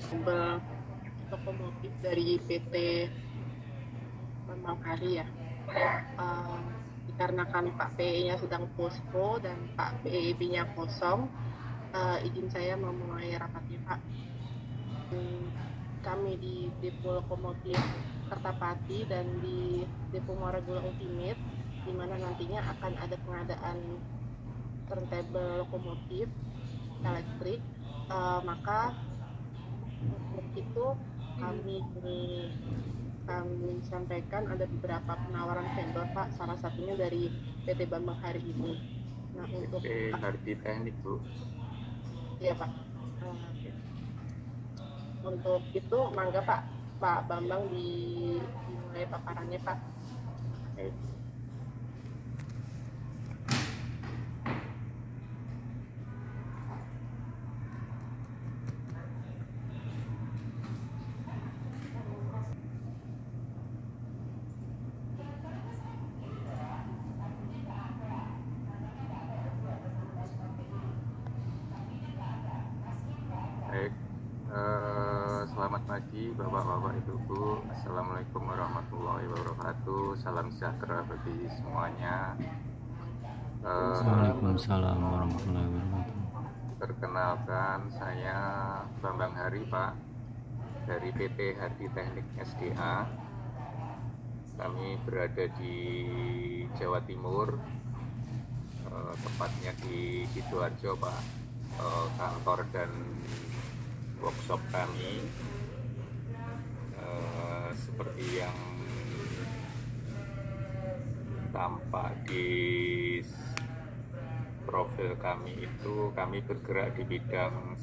Kabel lokomotif dari PT Bambang Hari ya. Eh, Dikarenakan Pak PE-nya sedang posko dan Pak PEB-nya kosong, izin saya memulai rapatnya Pak. Kami di Depo Lokomotif Kertapati dan di Depo Muaragula Ultimate, di mana nantinya akan ada pengadaan turntable lokomotif elektrik. Maka untuk itu kami kami sampaikan ada beberapa penawaran vendor Pak, salah satunya dari PT Bambang Hari ini. Nah untuk Hardi Teknik Bu. ya Pak, untuk itu mangga Pak, Pak Bambang dimulai paparannya Pak. Baik. Baik. Selamat pagi Bapak-Bapak Ibu-Ibu. Assalamualaikum warahmatullahi wabarakatuh. Salam sejahtera bagi semuanya. Waalaikumsalam warahmatullahi wabarakatuh. Perkenalkan, saya Bambang Hari Pak, dari PT Hardi Teknik SDA. Kami berada di Jawa Timur, tepatnya di Sidoarjo Pak. Kantor dan workshop kami seperti yang tampak di profil kami itu, kami bergerak di bidang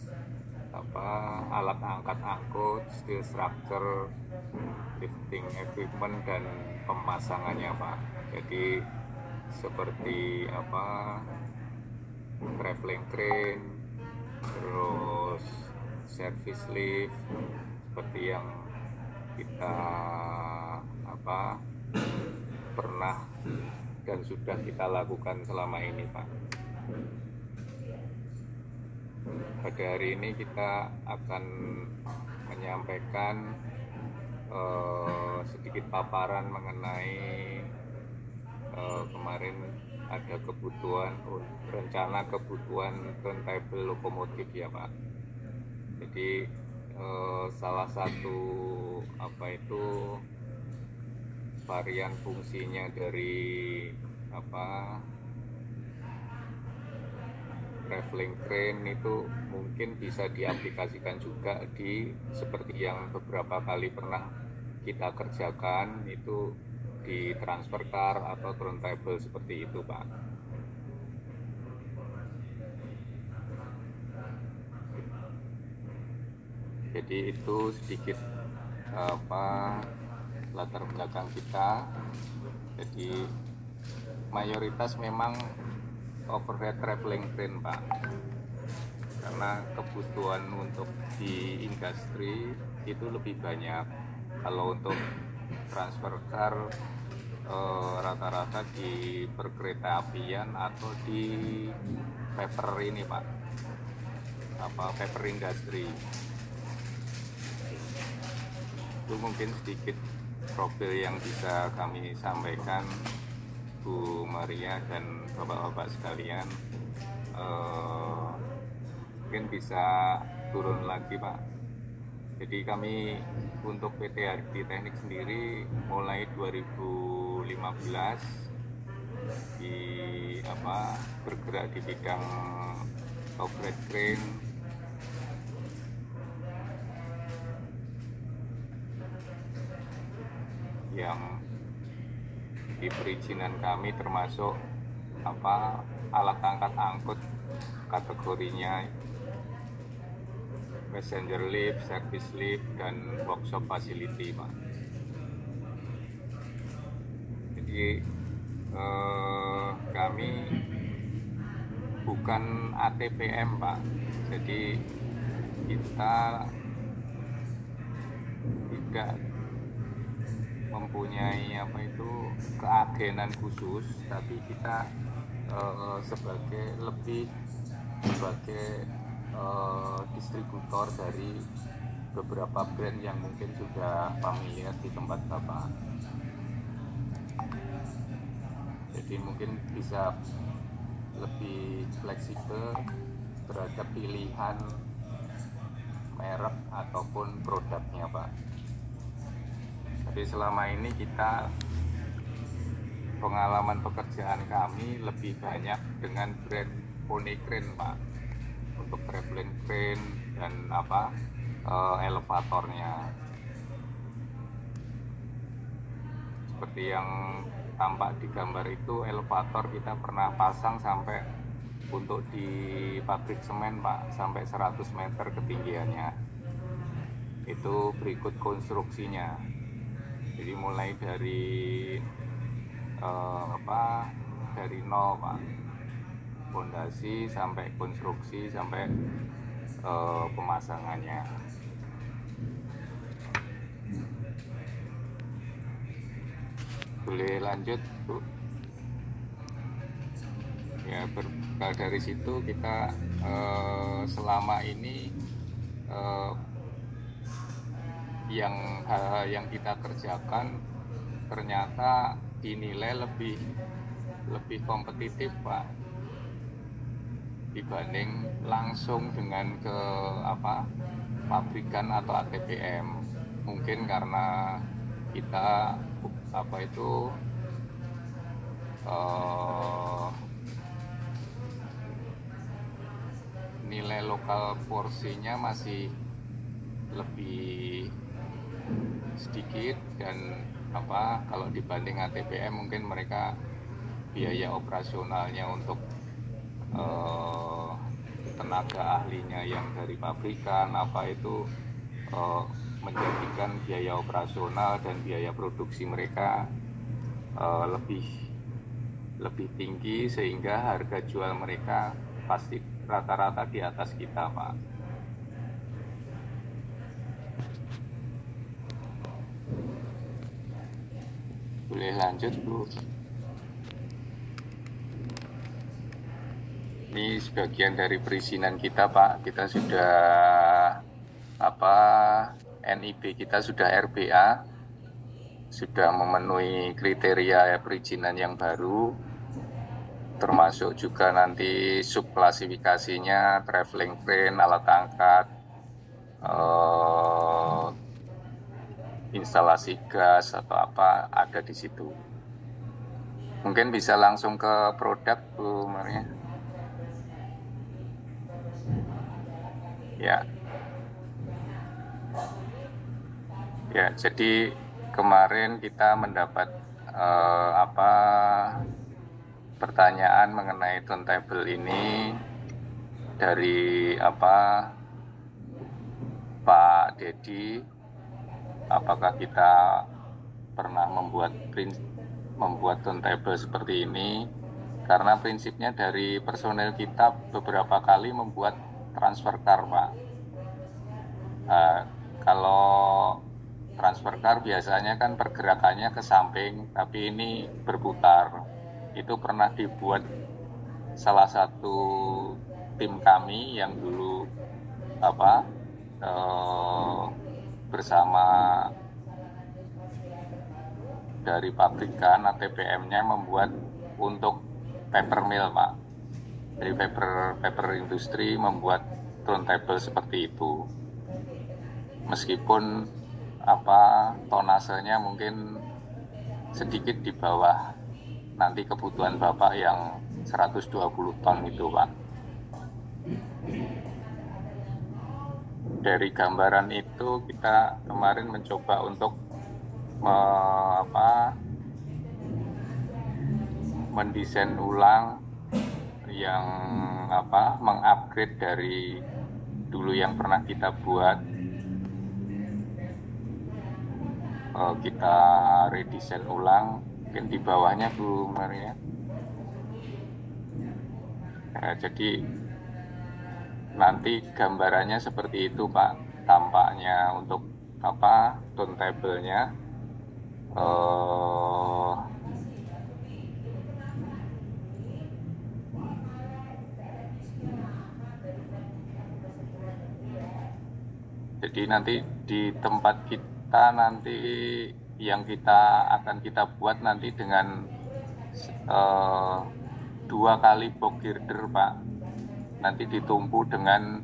alat angkat angkut, steel structure, lifting equipment dan pemasangannya Pak. Jadi seperti traveling crane, terus service lift, seperti yang kita pernah dan sudah kita lakukan selama ini Pak. Pada hari ini kita akan menyampaikan sedikit paparan mengenai kemarin ada rencana kebutuhan turntable lokomotif ya Pak. Jadi salah satu varian fungsinya dari traveling crane itu mungkin bisa diaplikasikan juga di seperti yang beberapa kali pernah kita kerjakan itu di transfer car atau turntable seperti itu Pak. Jadi itu sedikit latar belakang kita. Jadi mayoritas memang overhead traveling crane Pak, karena kebutuhan untuk di industri itu lebih banyak. Kalau untuk transfer car rata-rata di perkereta apian atau di paper ini Pak, paper industry. Itu mungkin sedikit profil yang bisa kami sampaikan Bu Maria dan Bapak-Bapak sekalian. Mungkin bisa turun lagi Pak. Jadi kami untuk PT Hardi Teknik sendiri mulai 2015 bergerak di bidang overhead crane, yang di perizinan kami termasuk alat angkat angkut kategorinya passenger lift, service lift, dan workshop facility Pak. Jadi kami bukan ATPM Pak, jadi kita tidak mempunyai keagenan khusus, tapi kita sebagai distributor dari beberapa brand yang mungkin sudah familiar di tempat Bapak. Jadi mungkin bisa lebih fleksibel terhadap pilihan merek ataupun produknya, Pak. Tapi selama ini pengalaman pekerjaan kami lebih banyak dengan brand Pony Crane, Pak, untuk traveling crane dan elevatornya. Seperti yang tampak di gambar itu, elevator kita pernah pasang sampai untuk di pabrik semen, Pak, sampai 100 meter ketinggiannya. Itu berikut konstruksinya. Jadi mulai dari dari nol, Pak, fondasi sampai konstruksi sampai pemasangannya. Boleh lanjut, Bu? Ya, dari situ kita selama ini hal-hal yang kita kerjakan ternyata dinilai lebih kompetitif, Pak, dibanding langsung dengan ke pabrikan atau ATPM. Mungkin karena kita nilai lokal porsinya masih lebih sedikit, dan kalau dibanding ATPM mungkin mereka biaya operasionalnya untuk tenaga ahlinya yang dari pabrikan menjadikan biaya operasional dan biaya produksi mereka lebih tinggi, sehingga harga jual mereka pasti rata-rata di atas kita, Pak. Boleh lanjut, Bu. Ini sebagian dari perizinan kita, Pak. Kita sudah NIB kita sudah RBA, sudah memenuhi kriteria perizinan yang baru, termasuk juga nanti subklasifikasinya traveling crane, alat angkat, instalasi gas atau ada di situ. Mungkin bisa langsung ke produk, Bu Maria. Ya, jadi kemarin kita mendapat pertanyaan mengenai turntable ini dari Pak Dedi, apakah kita pernah membuat turntable seperti ini, karena prinsipnya dari personel kita beberapa kali membuat transfer car, Pak. Kalau transfer car biasanya kan pergerakannya ke samping, tapi ini berputar. Itu pernah dibuat salah satu tim kami yang dulu bersama dari pabrikan ATPM-nya membuat untuk paper mill, Pak. Dari paper industri membuat turntable seperti itu. Meskipun tonasenya mungkin sedikit di bawah nanti kebutuhan Bapak yang 120 ton itu, Pak. Dari gambaran itu kita kemarin mencoba untuk mendesain ulang yang mengupgrade dari dulu yang pernah kita buat. Kita redesign ulang, mungkin di bawahnya, Bu Maria. Jadi nanti gambarannya seperti itu, Pak, tampaknya untuk turntable-nya. Jadi nanti di tempat kita nanti yang kita akan kita buat nanti dengan 2 kali box girder Pak. Nanti ditumpu dengan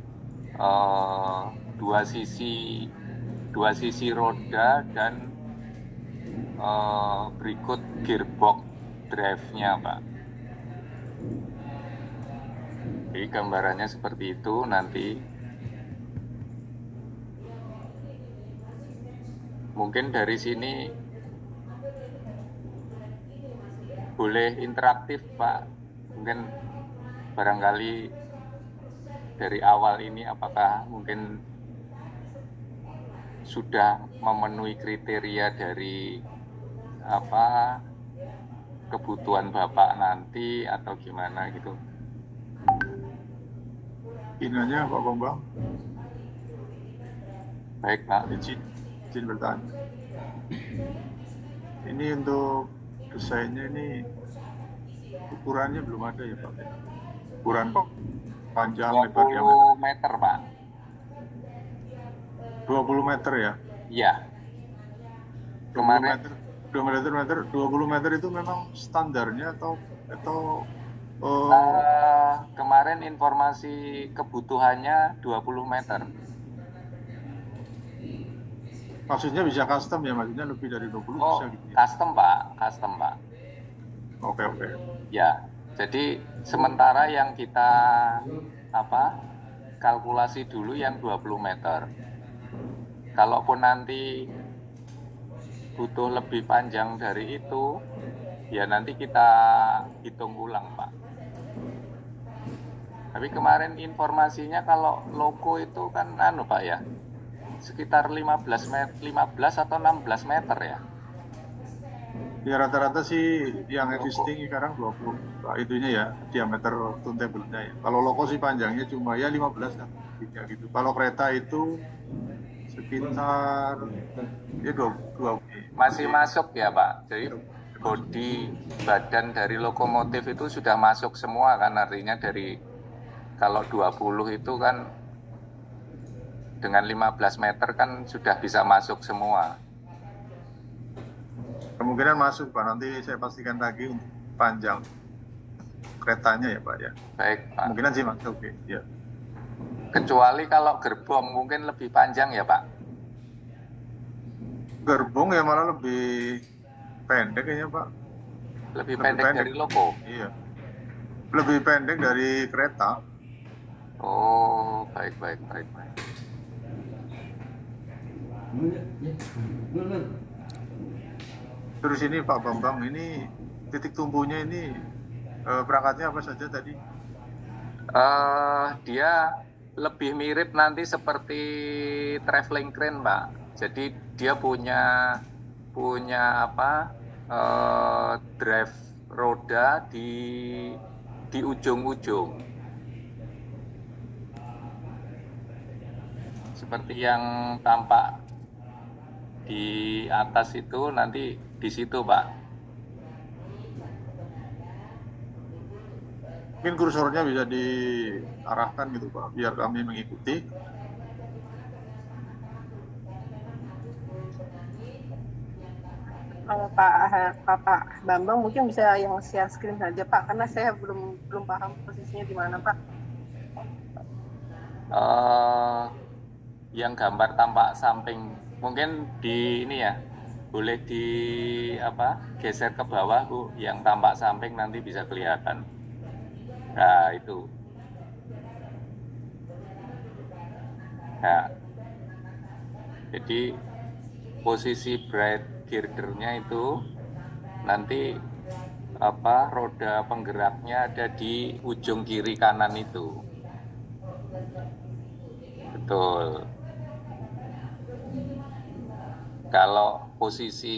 dua sisi roda dan berikut gearbox drive-nya Pak. Jadi gambarannya seperti itu nanti. Mungkin dari sini boleh interaktif Pak. Mungkin barangkali dari awal ini apakah mungkin sudah memenuhi kriteria dari apa kebutuhan Bapak nanti atau gimana gitu. Inanya Pak Bambang. Baik Pak. Izin bertanya. Ini untuk desainnya ini ukurannya belum ada ya Pak? Ukuran panjang lebar 20 meter Pak. 20 meter ya? Iya. Kemarin 20 meter itu memang standarnya atau kemarin informasi kebutuhannya 20 meter. Maksudnya bisa custom ya, maksudnya lebih dari 20 bisa gitu ya? Custom Pak. Oke. Ya, jadi sementara yang kita kalkulasi dulu yang 20 meter. Kalaupun nanti butuh lebih panjang dari itu, ya nanti kita hitung ulang Pak. Tapi kemarin informasinya kalau logo itu kan Pak ya, sekitar 15 atau 16 meter ya. Ya rata-rata sih yang existing sekarang 20 itunya ya, diameter turntable-nya ya. Kalau logo sih panjangnya cuma ya 15 lah gitu. Kalau kereta itu sekitar ya 20. Masih masuk ya Pak. Jadi bodi badan dari lokomotif itu sudah masuk semua kan, artinya dari kalau 20 itu kan dengan 15 meter kan sudah bisa masuk semua. Kemungkinan masuk Pak, nanti saya pastikan lagi untuk panjang keretanya ya Pak ya. Baik Pak. Kemungkinan sih masuk ya. Kecuali kalau gerbong mungkin lebih panjang ya Pak. Gerbong ya malah lebih pendek kayaknya Pak. Lebih pendek dari logo. Iya. Lebih pendek dari kereta. Oh, baik. Terus ini Pak Bambang, ini titik tumpunya ini perangkatnya apa saja tadi? Dia lebih mirip nanti seperti traveling crane Pak. Jadi dia punya drive roda di ujung-ujung. Seperti yang tampak di atas itu nanti di situ Pak. Mungkin kursornya bisa diarahkan gitu Pak, biar kami mengikuti. Pak Bambang mungkin bisa yang share screen saja Pak, karena saya belum paham posisinya di mana Pak. Yang gambar tampak samping mungkin di ini ya, boleh di geser ke bawah Bu, yang tampak samping nanti bisa kelihatan. Nah itu. Nah, jadi posisi brake girdernya itu nanti roda penggeraknya ada di ujung kiri kanan itu. Betul. Kalau posisi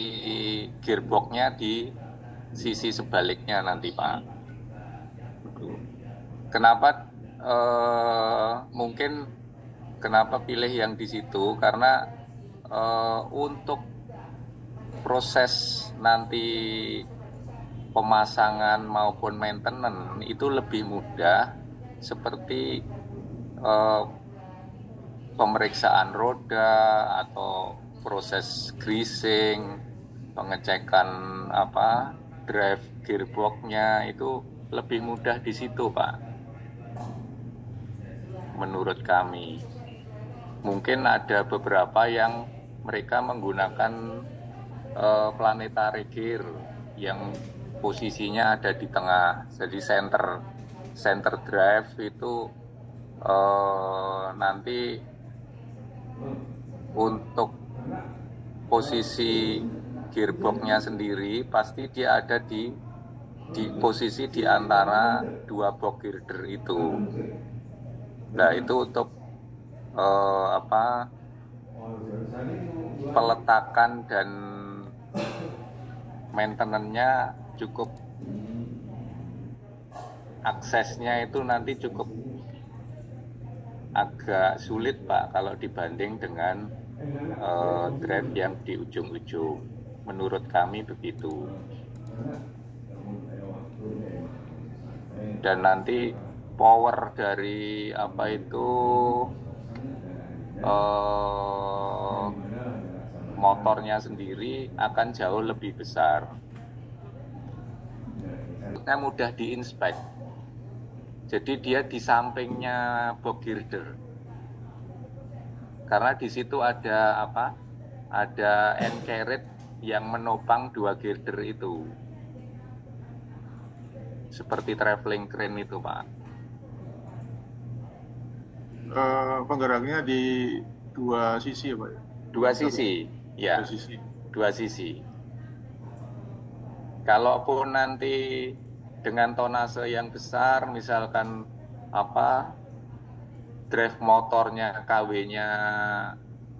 gearboxnya di sisi sebaliknya nanti Pak. Kenapa mungkin kenapa pilih yang di situ, karena untuk proses nanti pemasangan maupun maintenance itu lebih mudah, seperti pemeriksaan roda atau proses greasing, pengecekan drive gearboxnya itu lebih mudah di situ, Pak. Menurut kami. Mungkin ada beberapa yang mereka menggunakan planetary gear yang posisinya ada di tengah. Jadi center drive itu nanti untuk posisi gearboxnya sendiri pasti dia ada di posisi di antara dua box girder itu. Nah, itu untuk peletakan dan maintenance-nya cukup, aksesnya itu nanti cukup agak sulit, Pak, kalau dibanding dengan drive yang di ujung-ujung. Menurut kami begitu. Dan nanti power dari motornya sendiri akan jauh lebih besar. Mudah diinspek. Jadi dia di sampingnya box girder. Karena di situ ada ada end carriage yang menopang dua girder itu. Seperti traveling crane itu, Pak. Penggeraknya di dua sisi ya, Pak? Dua sisi, ya. Dua sisi. Kalaupun nanti dengan tonase yang besar, misalkan drive motornya, KW-nya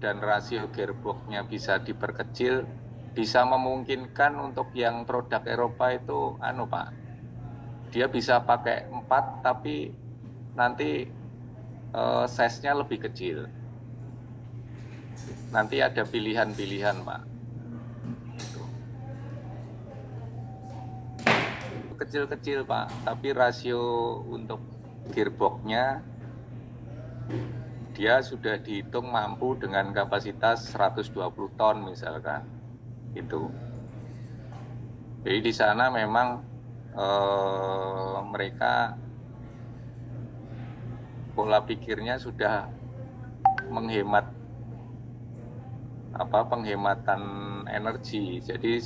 dan rasio gearbox-nya bisa diperkecil, bisa memungkinkan untuk yang produk Eropa itu Pak, dia bisa pakai 4 tapi nanti size-nya lebih kecil. Nanti ada pilihan-pilihan, Pak. Kecil-kecil, Pak, tapi rasio untuk gearbox-nya dia sudah dihitung mampu dengan kapasitas 120 ton misalkan. Itu. Jadi di sana memang mereka pola pikirnya sudah menghemat penghematan energi. Jadi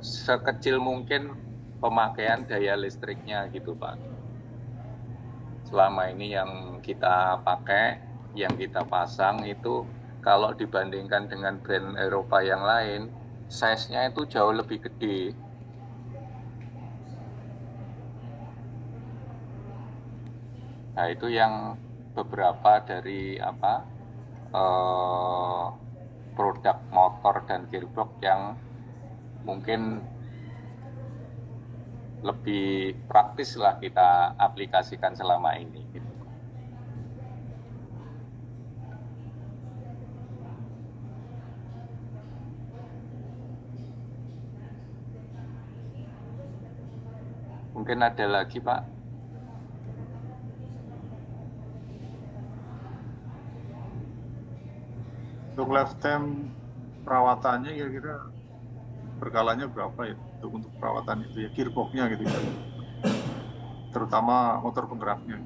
sekecil mungkin pemakaian daya listriknya gitu, Pak. Selama ini yang kita pakai, yang kita pasang itu kalau dibandingkan dengan brand Eropa yang lain, size-nya itu jauh lebih gede. Nah, itu yang beberapa dari produk motor dan gearbox yang mungkin lebih praktis lah kita aplikasikan selama ini. Gitu. Mungkin ada lagi, Pak. Untuk lifetime perawatannya kira-kira berkalanya berapa ya untuk perawatan itu ya, gearbox-nya gitu ya, terutama motor penggeraknya.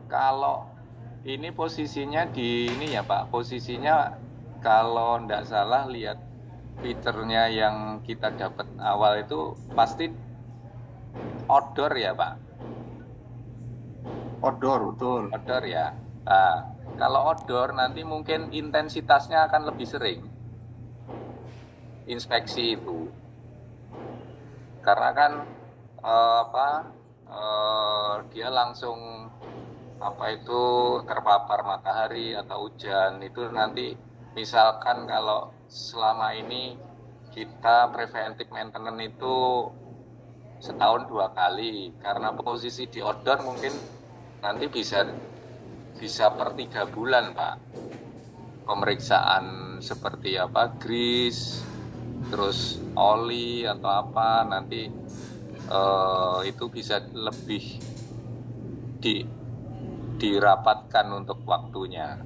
Kalau ini posisinya di ini ya, Pak, posisinya kalau tidak salah lihat fiturnya yang kita dapat awal itu pasti outdoor ya, Pak. Outdoor, betul. Outdoor ya. Nah, kalau outdoor nanti mungkin intensitasnya akan lebih sering inspeksi itu, karena kan dia langsung terpapar matahari atau hujan. Itu nanti misalkan kalau selama ini kita preventive maintenance itu setahun 2 kali, karena posisi di outdoor mungkin nanti bisa per 3 bulan, Pak. Pemeriksaan seperti grease, terus oli atau nanti itu bisa lebih dirapatkan untuk waktunya.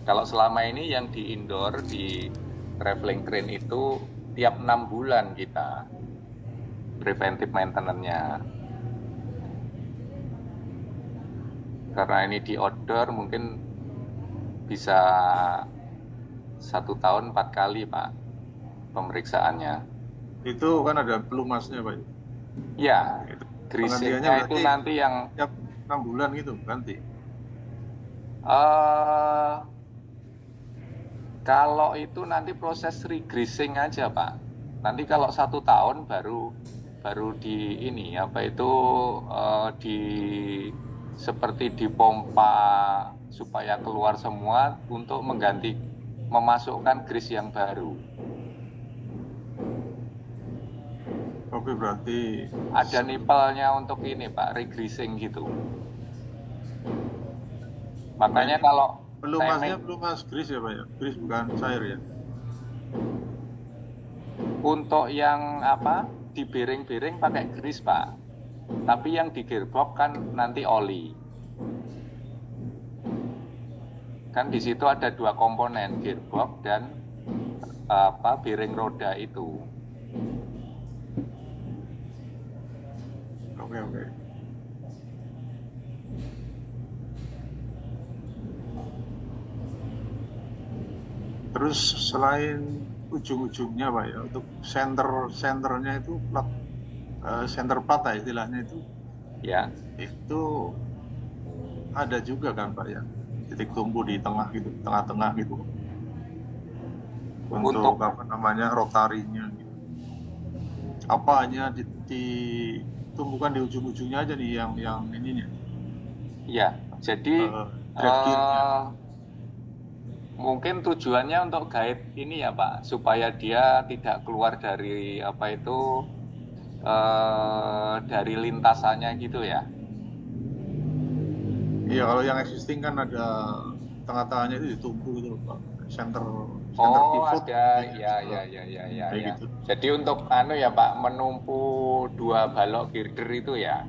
Kalau selama ini yang di indoor, di traveling crane itu tiap 6 bulan kita preventive maintenance-nya. Karena ini di outdoor mungkin bisa 1 tahun 4 kali Pak pemeriksaannya. Itu kan ada pelumasnya Pak. Ya, Itu greasingnya itu nanti yang tiap 6 bulan gitu ganti. Kalau itu nanti proses regreasing aja Pak. Nanti kalau 1 tahun baru di ini apa itu di seperti dipompa supaya keluar semua untuk mengganti memasukkan grease yang baru. Oke, berarti ada nipelnya untuk ini Pak, regreasing gitu. Makanya kalau pelumasnya pelumas grease ya Pak ya? Grease bukan cair ya? Untuk yang apa di bearing-bearing pakai grease Pak, tapi yang di gearbox kan nanti oli. Kan di situ ada 2 komponen, gearbox dan apa bearing roda itu. Oke. Terus selain ujung-ujungnya Pak ya, untuk senternya itu plat center plat ya istilahnya itu. Ya. Itu ada juga kan Pak ya, titik tumbuh di tengah gitu, tengah-tengah gitu. Untuk apa namanya rotarinya gitu. Apa hanya ditumbuhkan di ujung-ujungnya aja nih yang ininya. Iya, jadi mungkin tujuannya untuk guide ini ya Pak, supaya dia tidak keluar dari apa itu dari lintasannya gitu ya. Iya, kalau yang existing kan ada tengah-tengahnya itu ditumbuh gitu Pak, center pivot. Ada, ya. Gitu. Jadi untuk ya Pak, menumpu 2 balok girder itu ya.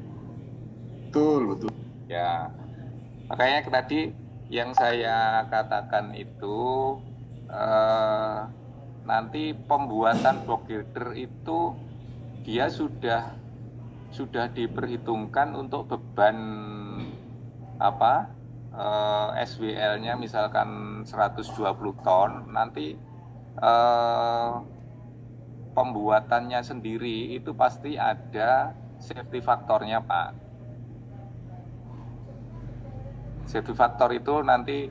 Betul. Ya, makanya tadi yang saya katakan itu nanti pembuatan block girder itu dia sudah diperhitungkan untuk beban apa SWL-nya misalkan 120 ton, nanti pembuatannya sendiri itu pasti ada safety faktornya Pak. Safety factor itu nanti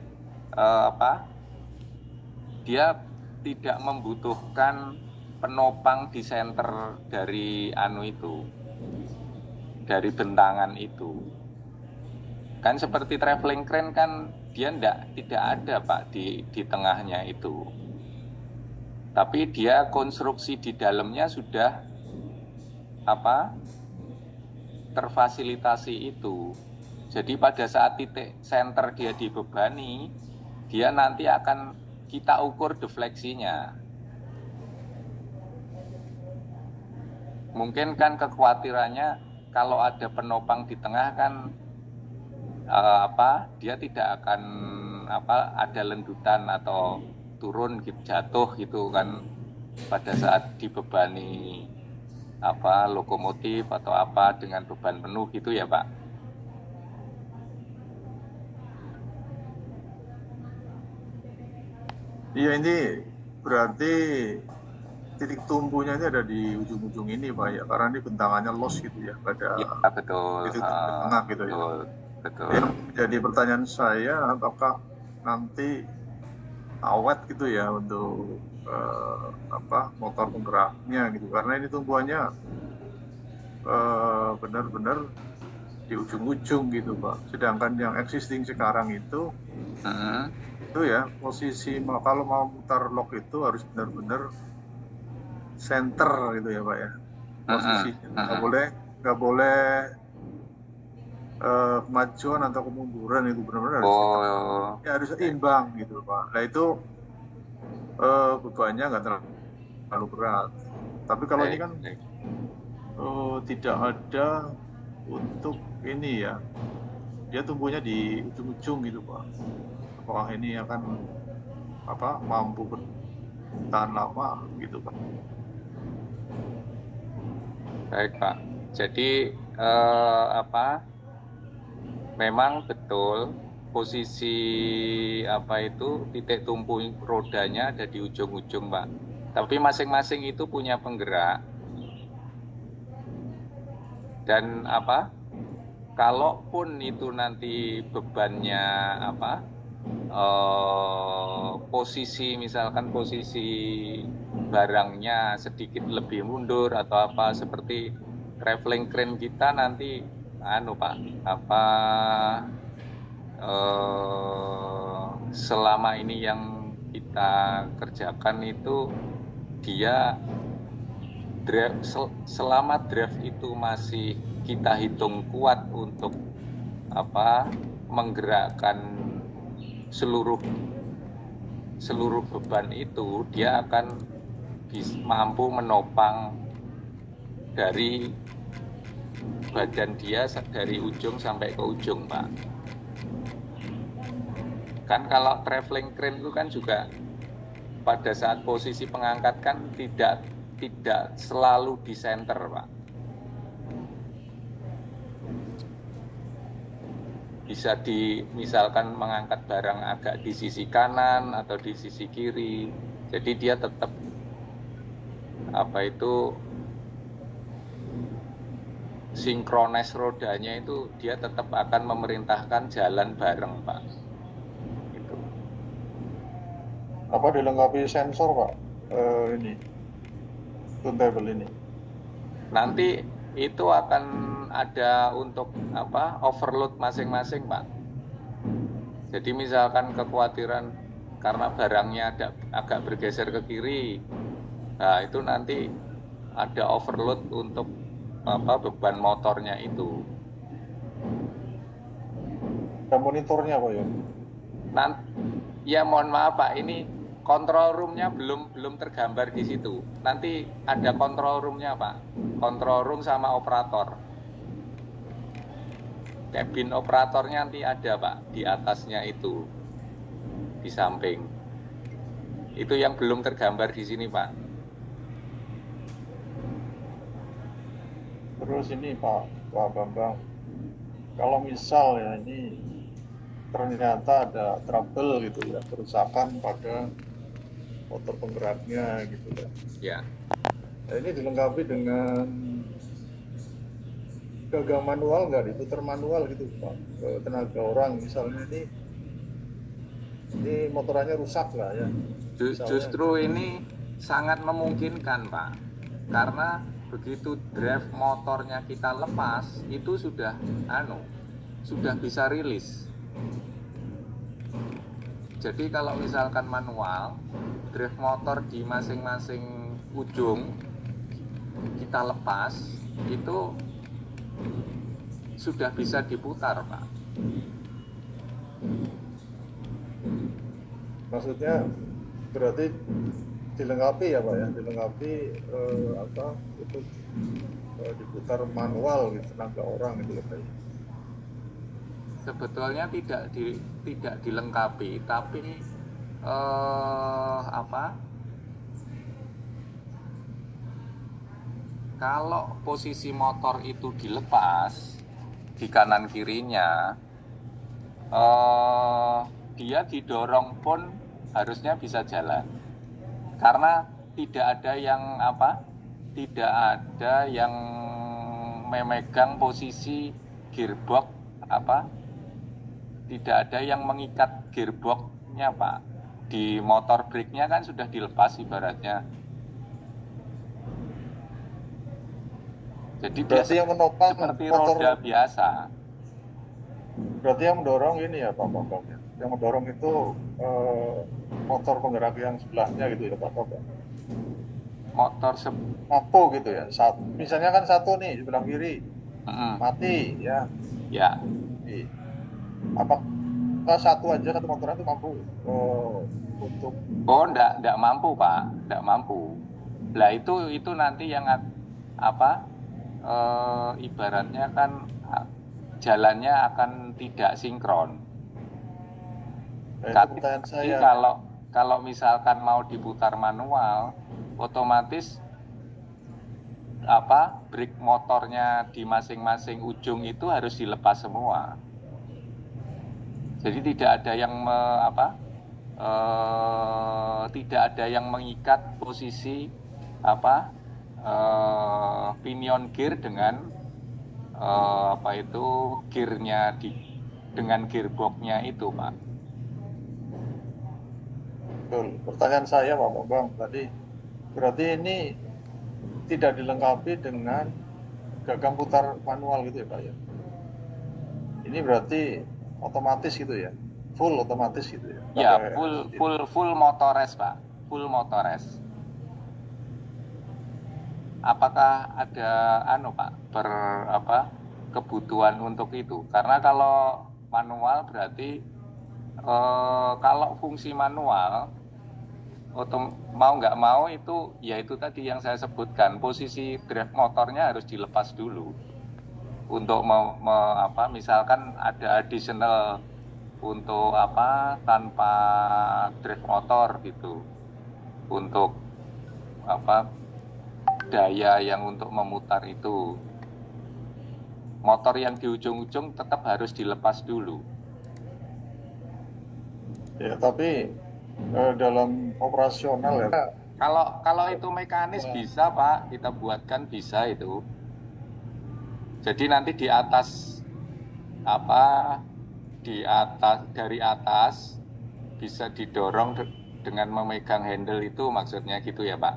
dia tidak membutuhkan penopang di center dari dari bentangan itu. Kan seperti traveling crane kan dia tidak ada Pak di tengahnya itu. Tapi dia konstruksi di dalamnya sudah terfasilitasi itu. Jadi pada saat titik center dia dibebani, dia nanti akan kita ukur defleksinya. Mungkin kan kekhawatirannya kalau ada penopang di tengah kan dia tidak akan ada lendutan atau turun gitu, jatuh gitu kan pada saat dibebani lokomotif atau dengan beban penuh gitu ya Pak. Iya, ini berarti titik tumbuhnya ini ada di ujung-ujung ini Pak ya, karena ini bentangannya loss gitu ya pada titik tengah gitu ya. Betul. Yang jadi pertanyaan saya, apakah nanti awet gitu ya untuk motor penggeraknya gitu, karena ini tumbuhannya benar-benar di ujung-ujung gitu Pak. Sedangkan yang existing sekarang itu itu ya posisi kalau mau mutar lock itu harus benar-benar center gitu ya Pak ya, posisinya nggak boleh kemajuan atau kemunduran, itu benar-benar harus seimbang gitu Pak. Nah itu bebannya nggak terlalu berat. Tapi kalau ini kan tidak ada untuk ini ya, dia tumbuhnya di ujung-ujung gitu Pak. Apakah ini akan mampu bertahan lama gitu Pak? Baik Pak. Jadi memang betul posisi titik tumpu rodanya ada di ujung-ujung Pak. Tapi masing-masing itu punya penggerak. Dan kalaupun itu nanti bebannya misalkan posisi barangnya sedikit lebih mundur atau seperti traveling crane kita nanti selama ini yang kita kerjakan itu dia selama draft itu masih kita hitung kuat untuk menggerakkan seluruh beban itu, dia akan mampu menopang dari badan dia dari ujung sampai ke ujung Pak. Kan kalau traveling crane itu kan juga pada saat posisi pengangkat kan tidak selalu di center Pak. Bisa misalkan mengangkat barang agak di sisi kanan atau di sisi kiri. Jadi dia tetap sinkronis rodanya itu dia tetap akan memerintahkan jalan bareng Pak. Itu. Apa dilengkapi sensor Pak? Ini turntable ini. Nanti itu akan ada untuk overload masing-masing Pak. Jadi misalkan kekhawatiran karena barangnya agak bergeser ke kiri, nah itu nanti ada overload untuk beban motornya itu. Ada monitornya Pak ya? Ya mohon maaf Pak, ini control room-nya belum tergambar di situ. Nanti ada control room-nya Pak. Control room sama operator. Cabin operatornya nanti ada Pak di atasnya itu, di samping. Itu yang belum tergambar di sini Pak. Terus ini Pak Bambang, kalau misal ya ini ternyata ada trouble gitu ya, kerusakan pada motor penggeraknya gitu ya. Ya. Nah, ini dilengkapi dengan gagang manual nggak, diputar manual gitu Pak, ke tenaga orang misalnya ini motorannya rusak lah ya. Justru ini sangat memungkinkan Pak, karena begitu drive motornya kita lepas itu sudah bisa rilis. Jadi kalau misalkan manual, drive motor di masing-masing ujung kita lepas itu sudah bisa diputar Pak. Maksudnya berarti dilengkapi ya Pak ya, dilengkapi itu diputar manual gitu, tenaga orang gitu Pak. Sebetulnya tidak dilengkapi, tapi kalau posisi motor itu dilepas di kanan kirinya, dia didorong pun harusnya bisa jalan, karena tidak ada yang memegang posisi gearbox tidak ada yang mengikat gearboxnya Pak. Di motor brake-nya kan sudah dilepas ibaratnya. Jadi berarti yang menopang seperti motor, roda biasa. Berarti yang mendorong ini ya Pak Bambang ya. Yang mendorong itu motor penggerak yang sebelahnya gitu ya Pak Bambang. Motor satu gitu ya. Misalnya kan satu nih sebelah kiri. Mati ya. Ya. Apakah satu motor itu mampu untuk? Enggak mampu Pak, enggak mampu. Lah itu nanti yang ibaratnya kan jalannya akan tidak sinkron. Itu Tapi pertanyaan saya. kalau misalkan mau diputar manual, otomatis brake motornya di masing-masing ujung itu harus dilepas semua. Jadi tidak ada yang tidak ada yang mengikat posisi pinion gear dengan gearnya dengan gearboxnya itu, Pak. Betul. Pertanyaan saya Pak Bambang tadi, berarti ini tidak dilengkapi dengan gagang putar manual gitu ya Pak ya? Ini berarti otomatis gitu ya? Full otomatis gitu ya? Ya, full motores, Pak. Full motores. Apakah ada Pak, kebutuhan untuk itu? Karena kalau manual berarti kalau fungsi manual mau nggak mau itu ya itu tadi yang saya sebutkan, posisi drive motornya harus dilepas dulu untuk misalkan ada additional untuk tanpa drive motor gitu, untuk daya yang untuk memutar itu, motor yang di ujung-ujung tetap harus dilepas dulu. Ya, tapi dalam operasional ya. Kalau itu mekanis bisa Pak, kita buatkan bisa itu. Jadi nanti di atas dari atas bisa didorong dengan memegang handle itu, maksudnya gitu ya Pak?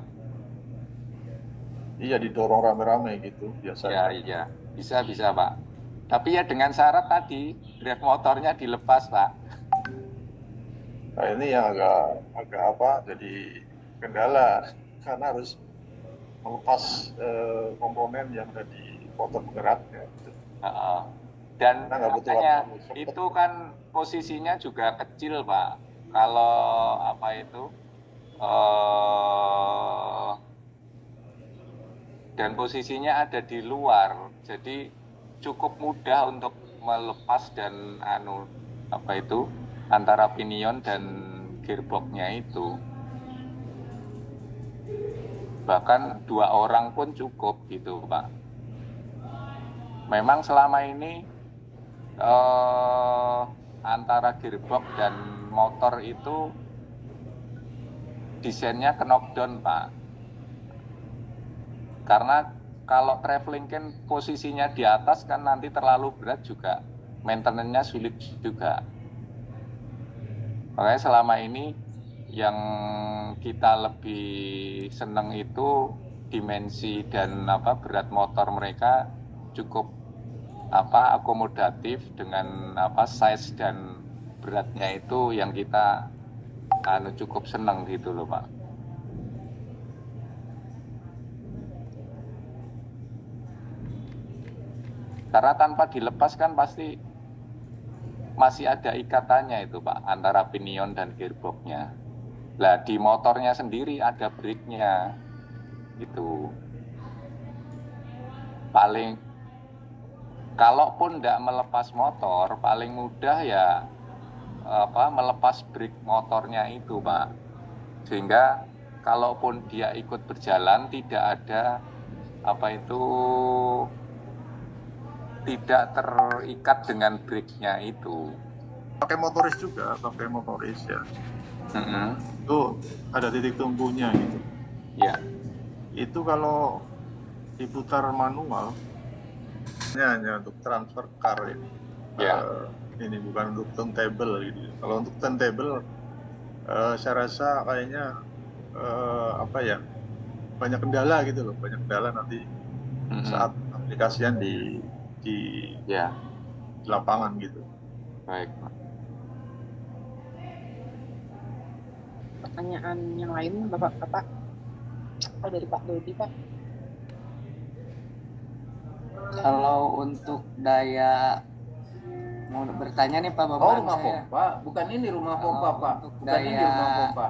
Iya, didorong rame-rame gitu biasanya. Iya, bisa Pak. Tapi ya dengan syarat tadi drive motornya dilepas Pak. Nah ini yang agak jadi kendala karena harus melepas komponen yang ada di motor penggerak ya. Dan makanya itu kan posisinya juga kecil Pak. Kalau dan posisinya ada di luar, jadi cukup mudah untuk melepas dan antara pinion dan gearboxnya itu. Bahkan 2 orang pun cukup gitu Pak. Memang selama ini antara gearbox dan motor itu desainnya ke knockdown Pak. Karena kalau traveling kan posisinya di atas kan nanti terlalu berat juga, maintenance-nya sulit juga. Makanya selama ini yang kita lebih seneng itu dimensi dan berat motor mereka cukup akomodatif dengan size dan beratnya itu yang kita cukup seneng gitu loh Pak. Karena tanpa dilepas kan pasti masih ada ikatannya itu Pak, antara pinion dan gearboxnya. Lah di motornya sendiri ada brake-nya gitu. Paling kalaupun tidak melepas motor, paling mudah ya melepas brake motornya itu Pak. Sehingga kalaupun dia ikut berjalan tidak ada tidak terikat dengan brake-nya itu. Pakai motoris ya. Itu ada titik tumpunya gitu. Ya. Itu kalau diputar manual hanya untuk transfer car ya. Ini bukan untuk turntable gitu. Kalau untuk turntable saya rasa kayaknya banyak kendala gitu loh, banyak kendala nanti saat aplikasian di lapangan gitu. Baik. Pertanyaan yang lain Bapak dari Pak Dodi Pak. Kalau untuk daya, mau bertanya nih Pak Bapak, rumah pompa, bukan ini rumah pompa Pak. Bukan ini rumah pompa.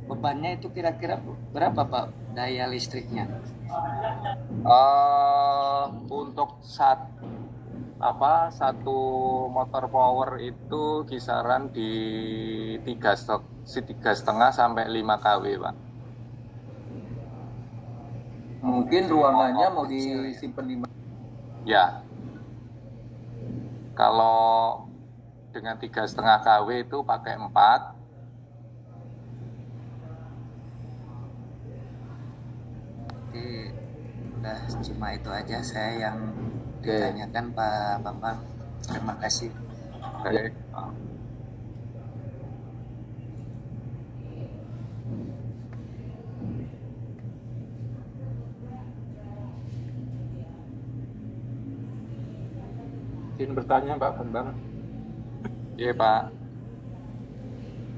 Bebannya itu kira-kira berapa Pak daya listriknya? Untuk satu motor power itu kisaran di 3,5 sampai 5 kW, Pak. Mungkin ruangannya mau disimpan di mana? Ya, kalau dengan 3,5 kW itu pakai 4. Oke, udah cuma itu aja saya yang ditanyakan Pak Bambang. Terima kasih. Oke. Izin bertanya Pak Bambang. Iya, Pak.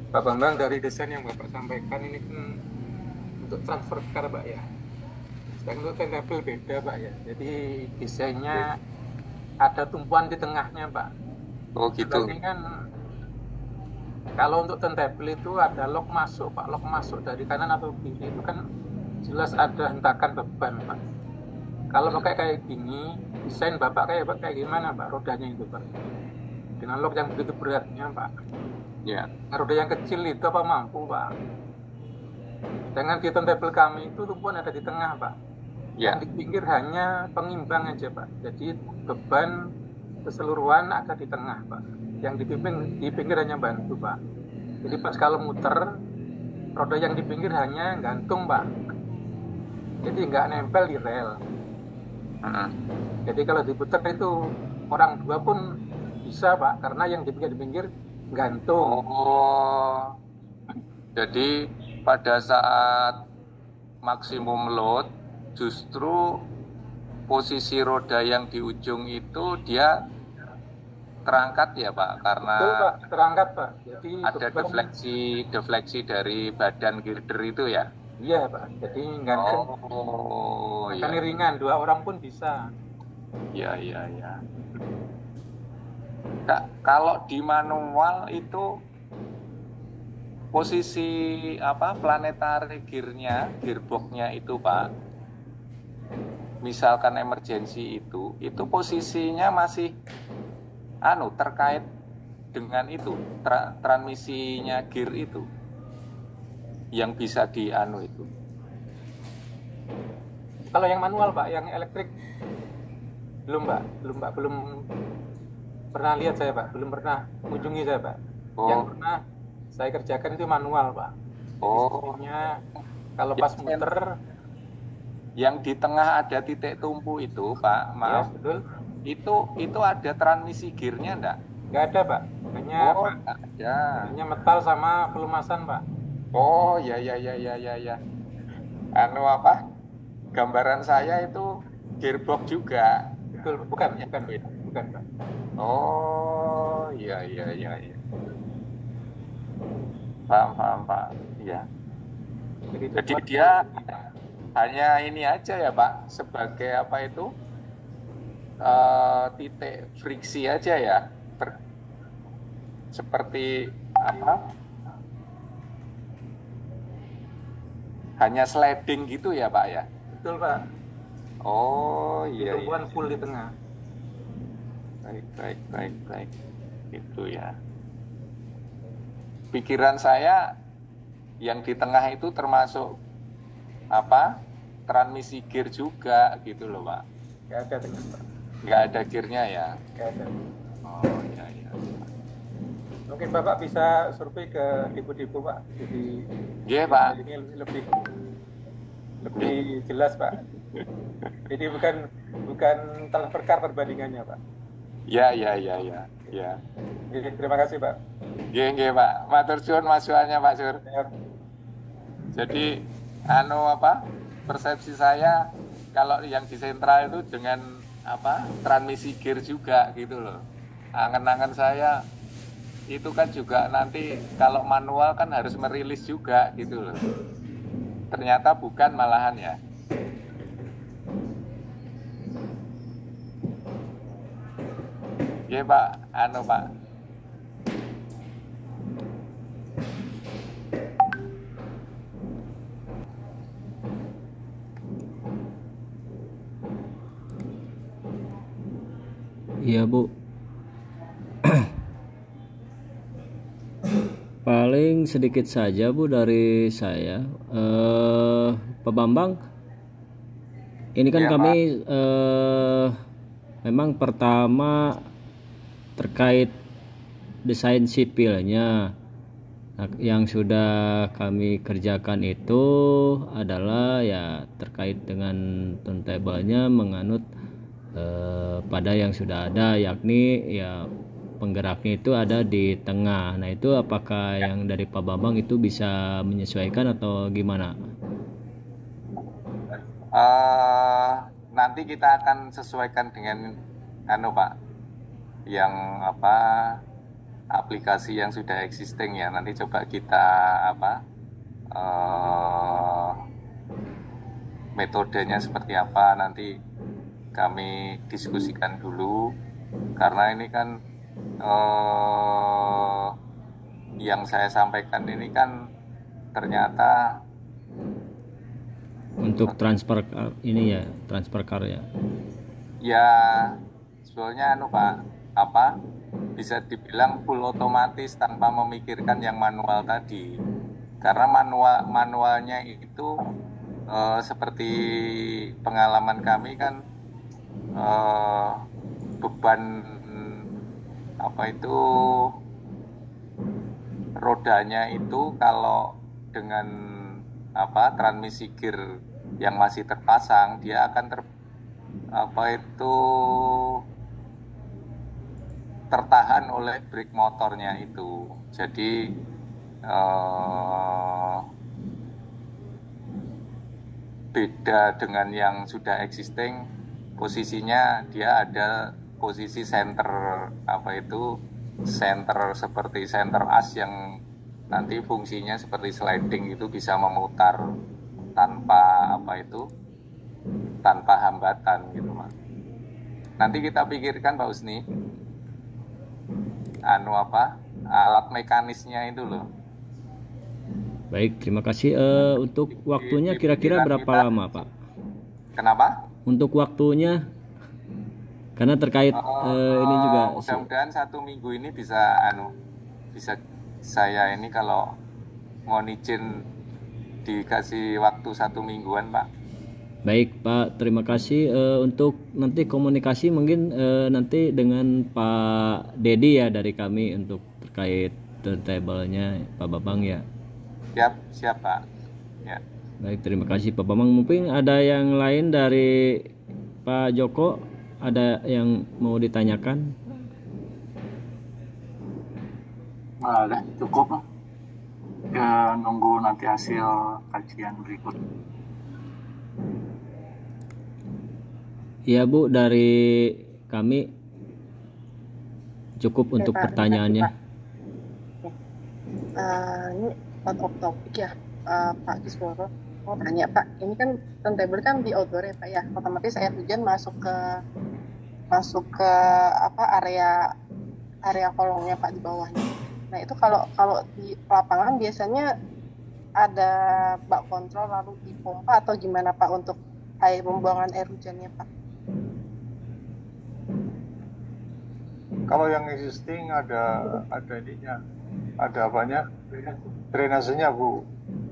Pak Bambang, dari desain yang Bapak sampaikan ini kan untuk transfer car Pak ya. Sedangkan untuk turntable beda Pak ya. Jadi desainnya ada tumpuan di tengahnya Pak. Oh gitu. Sedangkan kan kalau untuk turntable itu ada lock masuk Pak. Lock masuk dari kanan atau kiri itu kan jelas ada hentakan beban Pak. Kalau pakai kayak gini, desain Bapak kayak gimana Pak rodanya itu Pak? Dengan lock yang begitu beratnya Pak. Ya. Roda yang kecil itu apa mampu Pak? Dengan di turntable kami itu tumpuan ada di tengah Pak. Ya. Yang di pinggir hanya pengimbang aja Pak. Jadi beban keseluruhan ada di tengah Pak. Yang di pinggir hanya bantu Pak. Jadi pas kalau muter, roda yang di pinggir hanya gantung Pak. Jadi nggak nempel di rel. Jadi kalau diputar itu orang dua pun bisa Pak, karena yang di pinggir gantung. Oh, jadi pada saat maksimum load justru posisi roda yang di ujung itu dia terangkat ya Pak, karena betul Pak, terangkat Pak. Jadi ada defleksi dari badan girder itu ya. Iya Pak, jadi gantung. Oh, kan iya. ringan, 2 orang pun bisa. Iya. Kalau di manual itu posisi planetary gearnya, gearboxnya itu Pak, misalkan emergency itu posisinya masih terkait dengan itu transmisinya gear itu yang bisa itu. Kalau yang manual Pak, yang elektrik belum pernah lihat saya Pak, belum pernah mengunjungi saya Pak. Yang pernah saya kerjakan itu manual Pak. Sistemnya kalau pas muter, yang di tengah ada titik tumpu itu Pak, maaf, ya, betul. Itu ada transmisi gearnya enggak? Nggak ada Pak, hanya metal sama pelumasan Pak. Oh ya. Gambaran saya itu gearbox juga. Betul, bukan Pak. Oh iya. Paham Pak. Iya. Jadi dia hanya ini aja ya Pak, sebagai titik friksi aja ya. Seperti hanya sliding gitu ya Pak ya? Betul Pak. Oh iya. Tumpuan full di tengah. Baik. Itu ya. Pikiran saya yang di tengah itu termasuk transmisi gear juga gitu loh Pak. Nggak ada tengah Pak. Nggak ada gearnya ya? Nggak ada. Oh iya. Mungkin Bapak bisa survei ke depo-depo Pak. Jadi Pak. Ini lebih jelas Pak. Jadi bukan transfer car perbandingannya Pak. Ya. Jadi, terima kasih Pak. Nggih Pak. Matur suwun masukannya Pak Sur. Jadi persepsi saya kalau yang di sentral itu dengan transmisi gear juga gitu loh. Angan-angan saya itu kan juga nanti kalau manual kan harus merilis juga gitu loh. Ternyata bukan malahan ya. Ya Pak, Pak. Iya Bu, paling sedikit saja Bu dari saya. Pak Bambang, ini kan Iya, kami memang pertama terkait desain sipilnya. Nah, yang sudah kami kerjakan itu adalah ya terkait dengan turntable-nya menganut pada yang sudah ada, yakni ya penggeraknya itu ada di tengah. Nah itu apakah yang dari Pak Bambang itu bisa menyesuaikan atau gimana? Nanti kita akan sesuaikan dengan Pak, yang aplikasi yang sudah existing ya. Nanti coba kita metodenya seperti apa, nanti kami diskusikan dulu, karena ini kan yang saya sampaikan ini kan ternyata Untuk transfer ini ya, transfer car ya. ya sebetulnya Pak, bisa dibilang full otomatis tanpa memikirkan yang manual tadi, karena manualnya itu seperti pengalaman kami kan beban rodanya itu kalau dengan transmisi gear yang masih terpasang, dia akan tertahan oleh brake motornya itu. Jadi beda dengan yang sudah existing, posisinya dia ada posisi center center seperti center as yang nanti fungsinya seperti sliding, itu bisa memutar tanpa tanpa hambatan gitu Mas. Nanti kita pikirkan Pak Husni alat mekanisnya itu loh. Baik, terima kasih. Untuk waktunya kira-kira berapa lama Pak? Kenapa? Untuk waktunya, karena terkait ini juga mudah-mudahan 1 minggu ini bisa bisa saya ini kalau mau izin dikasih waktu 1 mingguan Pak. Baik Pak, terima kasih. Untuk nanti komunikasi mungkin nanti dengan Pak Dedi ya dari kami untuk terkait turntable-nya Pak Bambang ya. Siap Pak. Ya. Baik, terima kasih Pak Bambang. Mungkin ada yang lain dari Pak Joko, ada yang mau ditanyakan? Ada cukup, ya, nunggu nanti hasil kajian berikut. Ya Bu, dari kami cukup untuk Pak, pertanyaannya. Ini out of topic ya, Pak Kisworo. Mau tanya Pak, ini kan turntable kan di outdoor ya Pak ya, otomatis air hujan masuk ke area kolongnya Pak di bawahnya. Nah itu kalau di lapangan biasanya ada bak kontrol lalu dipompa atau gimana Pak untuk pembuangan air hujannya Pak? Kalau yang existing ada ininya, ada drainasenya Bu.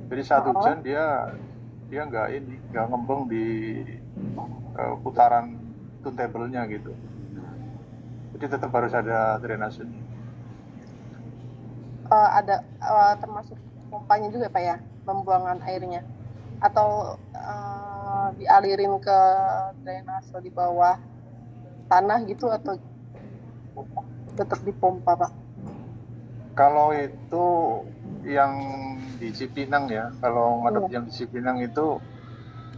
Jadi saat hujan dia nggak ngembang di putaran turntable-nya gitu. Jadi tetap harus ada drainasenya. Ada termasuk pompanya juga Pak ya, pembuangan airnya, atau dialirin ke drainase di bawah tanah gitu, atau tetap dipompa Pak? Kalau itu yang di Cipinang ya, kalau ngadep yang di Cipinang itu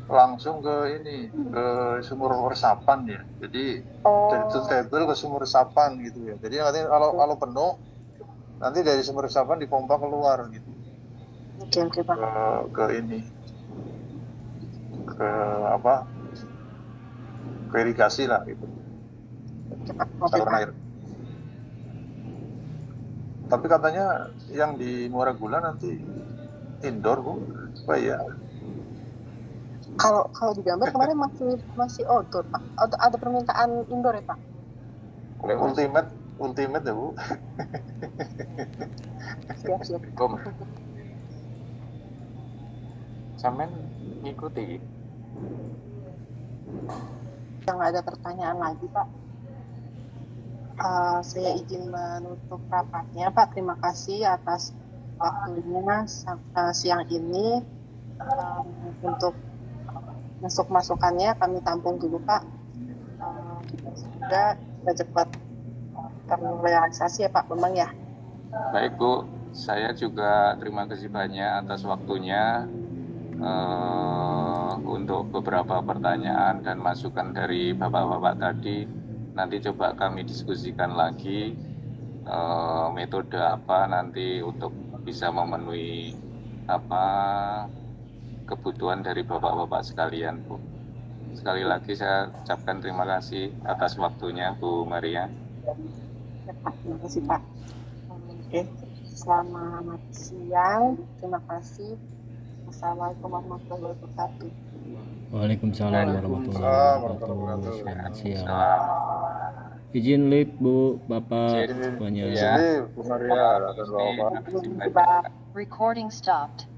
langsung ke sumur resapan ya. Jadi dari turntable ke sumur resapan gitu ya. Jadi nanti kalau penuh, nanti dari sumur resapan dipompa keluar gitu. Oke Pak. Ke irigasi lah gitu. Saluran air. Tapi katanya yang di Muara Gula nanti indoor Bu, apa ya? Kalau di gambar kemarin masih outdoor Pak. Ada permintaan indoor ya Pak? ultimate ya Bu. Siap. Kom. Sampean ngikuti. Yang ada pertanyaan lagi Pak. Saya izin menutup rapatnya Pak. Terima kasih atas waktunya siang ini. Untuk masukannya kami tampung dulu Pak. Semoga cepat terrealisasi ya Pak Bambang ya. Baik Bu, saya juga terima kasih banyak atas waktunya untuk beberapa pertanyaan dan masukan dari Bapak-Bapak tadi. Nanti coba kami diskusikan lagi metode apa nanti untuk bisa memenuhi kebutuhan dari Bapak-Bapak sekalian Bu. Sekali lagi saya ucapkan terima kasih atas waktunya Bu Maria. Ya, Pak. Terima kasih Pak. Oke, selamat siang. Terima kasih. Assalamualaikum warahmatullahi wabarakatuh. Waalaikumsalam warahmatullahi wabarakatuh. Selamat siang. Izin live Bu, Bapak semuanya. Bu Maria, Terima kasih banyak. Recording stopped.